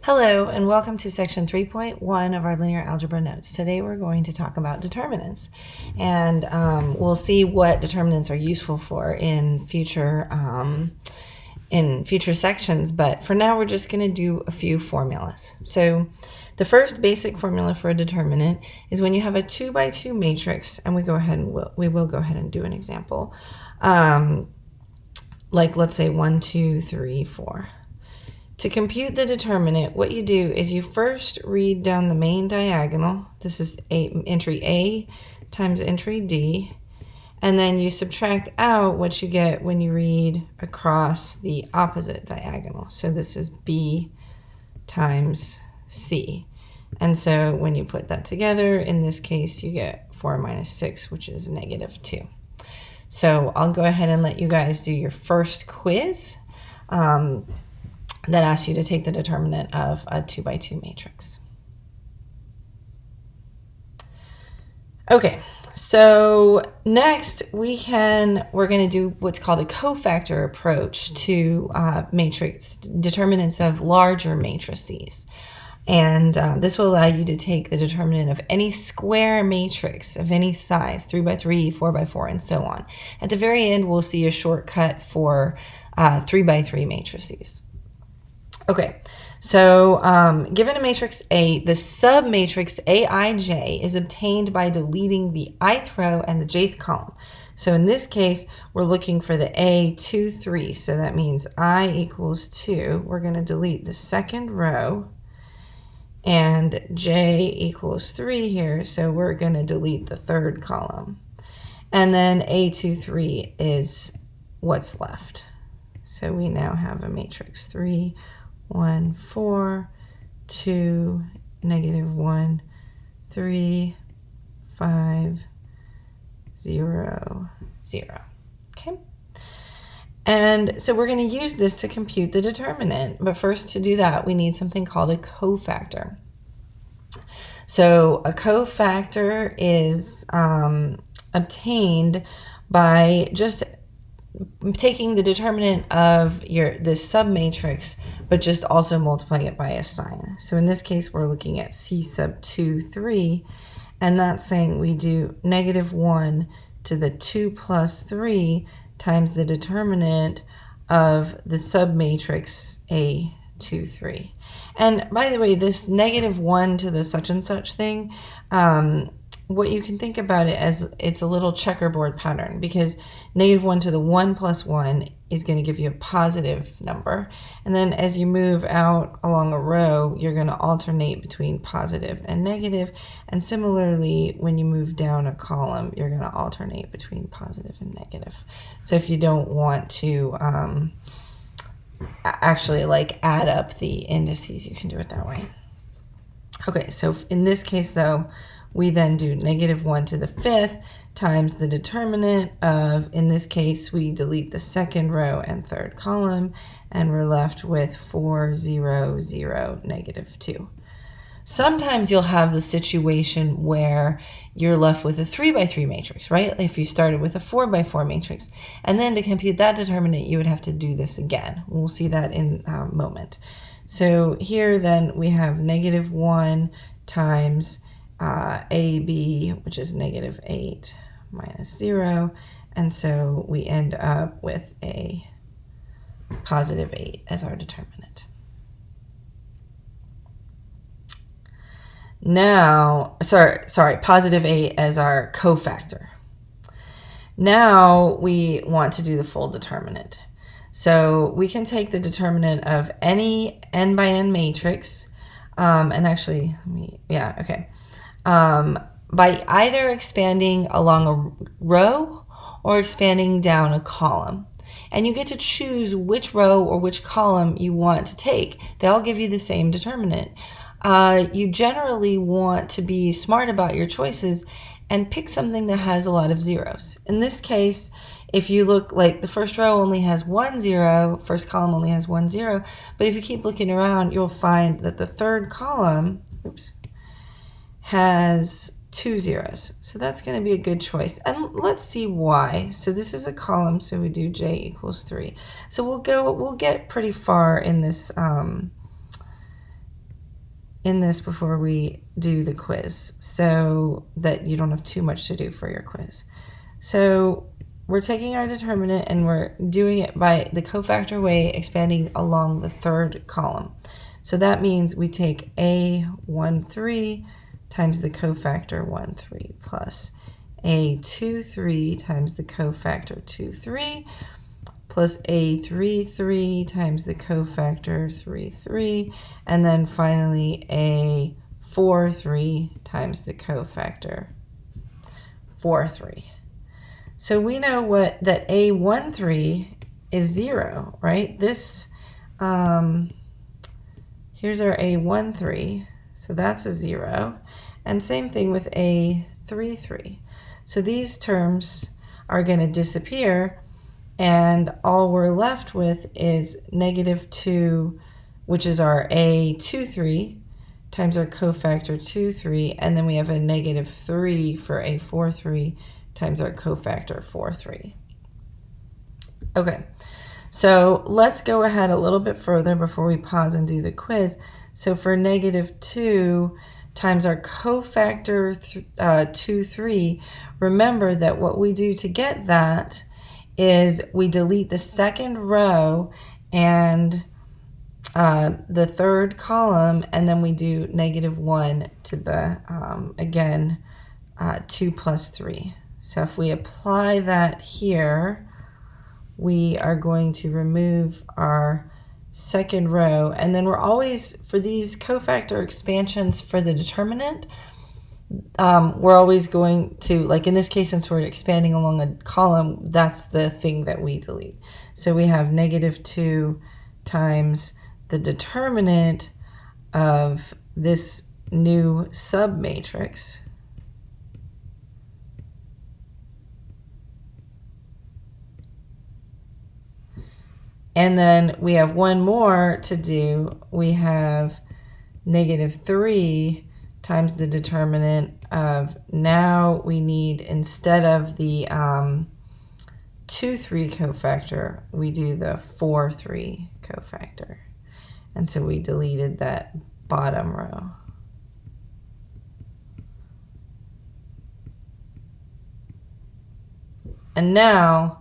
Hello and welcome to section 3.1 of our linear algebra notes. Today we're going to talk about determinants, and we'll see what determinants are useful for in future sections, but for now we're just going to do a few formulas. So the first basic formula for a determinant is when you have a 2 by 2 matrix, and we will go ahead and do an example, like let's say 1, 2, 3, 4. To compute the determinant, what you do is you first read down the main diagonal. This is entry A times entry D. And then you subtract out what you get when you read across the opposite diagonal. So this is B times C. And so when you put that together, in this case, you get 4 minus 6, which is negative 2. So I'll go ahead and let you guys do your first quiz. That asks you to take the determinant of a 2 by 2 matrix. Okay, so next we're going to do what's called a cofactor approach to matrix determinants of larger matrices. And this will allow you to take the determinant of any square matrix of any size, 3 by 3, 4 by 4, and so on. At the very end, we'll see a shortcut for 3 by 3 matrices. Okay, so given a matrix A, the submatrix Aij is obtained by deleting the ith row and the jth column. So in this case, we're looking for the A2, 3. So that means I equals 2. We're going to delete the second row, and J equals 3 here. So we're going to delete the third column. And then A2, 3 is what's left. So we now have a matrix 3, 1, 4, 2, negative 1, 3, 5, 0, 0. Okay. And so we're going to use this to compute the determinant. But first, to do that, we need something called a cofactor. So a cofactor is obtained by just taking the determinant of this submatrix, but just also multiplying it by a sign. So in this case, we're looking at C sub 2, 3, and that's saying we do negative 1 to the 2 plus 3 times the determinant of the submatrix A2, 3. And by the way, this negative 1 to the such and such thing, what you can think about it as, it's a little checkerboard pattern, because negative 1 to the 1 plus 1 is going to give you a positive number. And then as you move out along a row, you're going to alternate between positive and negative. And similarly, when you move down a column, you're going to alternate between positive and negative. So if you don't want to actually like add up the indices, you can do it that way. Okay, so in this case though, we then do negative 1 to the 5th times the determinant of, in this case, we delete the second row and third column, and we're left with 4, 0, 0, negative 2. Sometimes you'll have the situation where you're left with a 3 by 3 matrix, right? If you started with a 4 by 4 matrix. And then to compute that determinant, you would have to do this again. We'll see that in a moment. So here then we have negative 1 times AB, which is negative 8 minus 0, and so we end up with a positive 8 as our determinant. Now, positive 8 as our cofactor. Now we want to do the full determinant. So we can take the determinant of any n by n matrix, and actually, by either expanding along a row or expanding down a column. And you get to choose which row or which column you want to take. They all give you the same determinant. You generally want to be smart about your choices and pick something that has a lot of zeros. In this case, if you look, like the first row only has 1 0, first column only has 1 0, but if you keep looking around, you'll find that the third column, has 2 zeros. So that's going to be a good choice. And let's see why. So this is a column, so we do J equals 3. So we'll get pretty far in this in this before we do the quiz so that you don't have too much to do for your quiz. So we're taking our determinant and we're doing it by the cofactor way, expanding along the third column. So that means we take A13 times the cofactor 13 plus A23 times the cofactor 23 plus A33 times the cofactor 33, and then finally A43 times the cofactor 43. So we know that A13 is 0, right? This, here's our A13, so that's a 0. And same thing with A33. So these terms are going to disappear, and all we're left with is -2, which is our A23, times our cofactor 23, and then we have a -3 for A43 times our cofactor 43. Okay, so let's go ahead a little bit further before we pause and do the quiz. So for -2 times our cofactor 23, remember that what we do to get that is we delete the second row and the third column, and then we do -1 to the, again, 2 plus 3. So if we apply that here, we are going to remove our second row, and then we're always, for these cofactor expansions for the determinant, we're always going to, like in this case, since we're expanding along a column, that's the thing that we delete. So we have -2 times the determinant of this new submatrix, and then we have one more to do. We have -3 times the determinant of, now we need, instead of the 2,3 cofactor, we do the 4,3 cofactor. And so we deleted that bottom row. And now,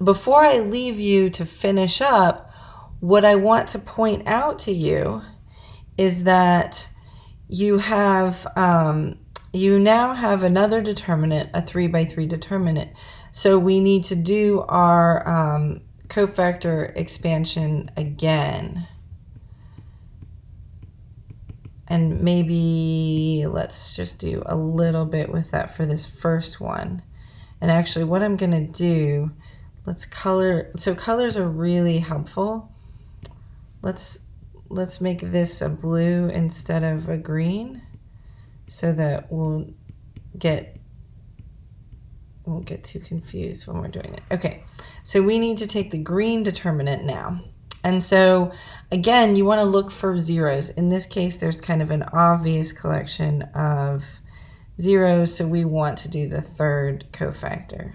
before I leave you to finish up, what I want to point out to you is that you have, you now have another determinant, a 3 by 3 determinant. So we need to do our cofactor expansion again. And maybe let's just do a little bit with that for this first one. And actually what I'm going to do, let's color. So colors are really helpful. Let's make this a blue instead of a green so that won't get too confused when we're doing it. Okay, so we need to take the green determinant now. And so again, you want to look for zeros. In this case, there's kind of an obvious collection of zeros, so we want to do the third cofactor.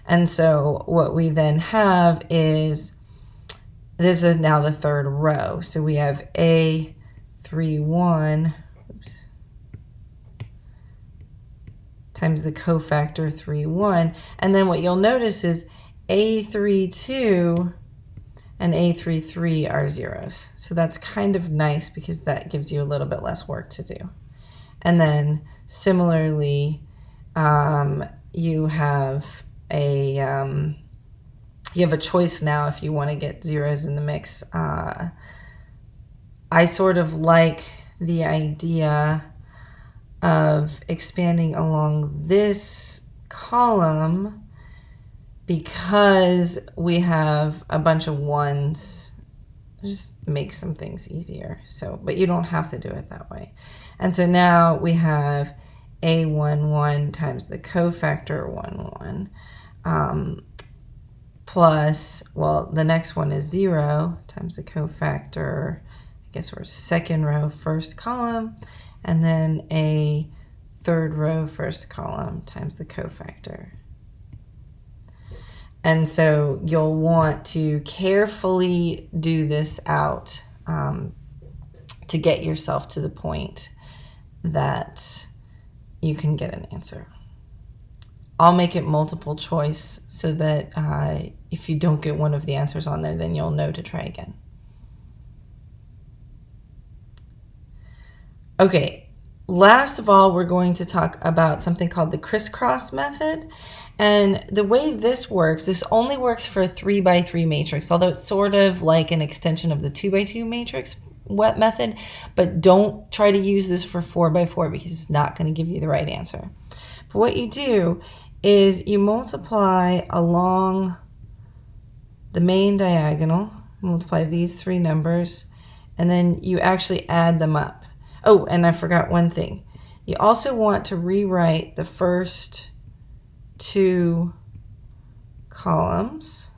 And so what we then have is, this is now the third row. So we have A31 times the cofactor 31. And then what you'll notice is A32 and A33 are zeros. So that's kind of nice because that gives you a little bit less work to do. And then similarly, you have a choice now if you want to get zeros in the mix. I sort of like the idea of expanding along this column because we have a bunch of ones. Just makes some things easier. So, but you don't have to do it that way. And so now we have A11 times the cofactor 11 plus, well, the next one is 0 times the cofactor, I guess we're second row, first column, and then a third row, first column times the cofactor. And so you'll want to carefully do this out to get yourself to the point that you can get an answer. I'll make it multiple choice so that if you don't get one of the answers on there, then you'll know to try again. Okay, last of all, we're going to talk about something called the crisscross method. And the way this works, this only works for a 3x3 matrix, although it's sort of like an extension of the 2x2 matrix method, but don't try to use this for 4x4 because it's not going to give you the right answer. But what you do is you multiply along the main diagonal, multiply these three numbers, and then you actually add them up. Oh, and I forgot one thing. You also want to rewrite the first two columns.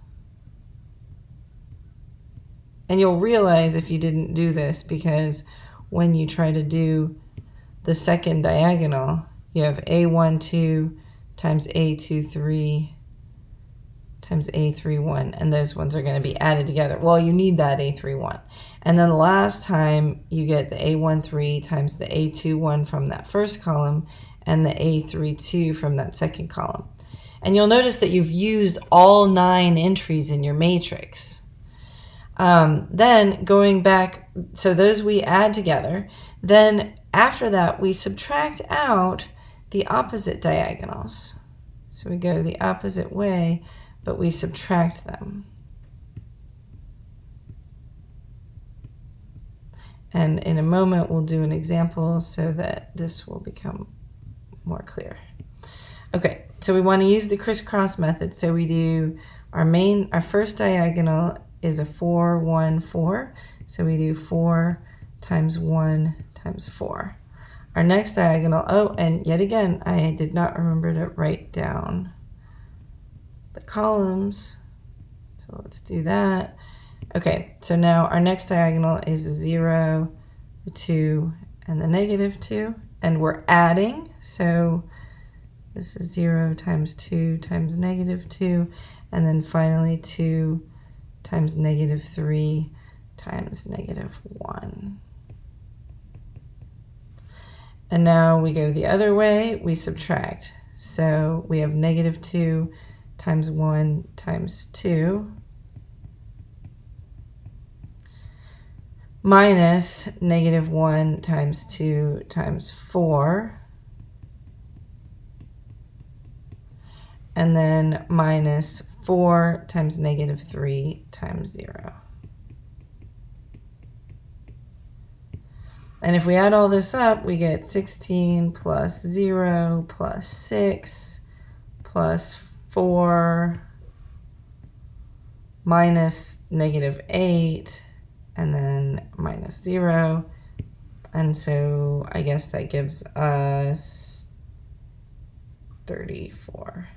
And you'll realize if you didn't do this, because when you try to do the second diagonal, you have A12 times A23 times A31, and those ones are going to be added together. Well, you need that A31. And then the last time you get the A13 times the A21 from that first column and the A32 from that second column. And you'll notice that you've used all 9 entries in your matrix. Then going back, so those we add together. Then after that, we subtract out the opposite diagonals. So we go the opposite way, but we subtract them. And in a moment, we'll do an example so that this will become more clear. Okay, so we want to use the crisscross method. So we do our first diagonal is a 4, 1, 4. So we do 4 times 1 times 4. Our next diagonal, oh, and yet again, I did not remember to write down the columns. So let's do that. Okay, so now our next diagonal is a 0, the 2, and the -2. And we're adding, so this is 0 times 2 times -2. And then finally 2 times -3 times -1. And now we go the other way, we subtract. So we have -2 times 1 times 2 minus -1 times 2 times 4, and then minus 4 times -3 times 0. And if we add all this up, we get 16 plus 0 plus 6 plus 4 minus -8 and then minus 0. And so I guess that gives us 34.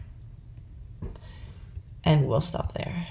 And we'll stop there.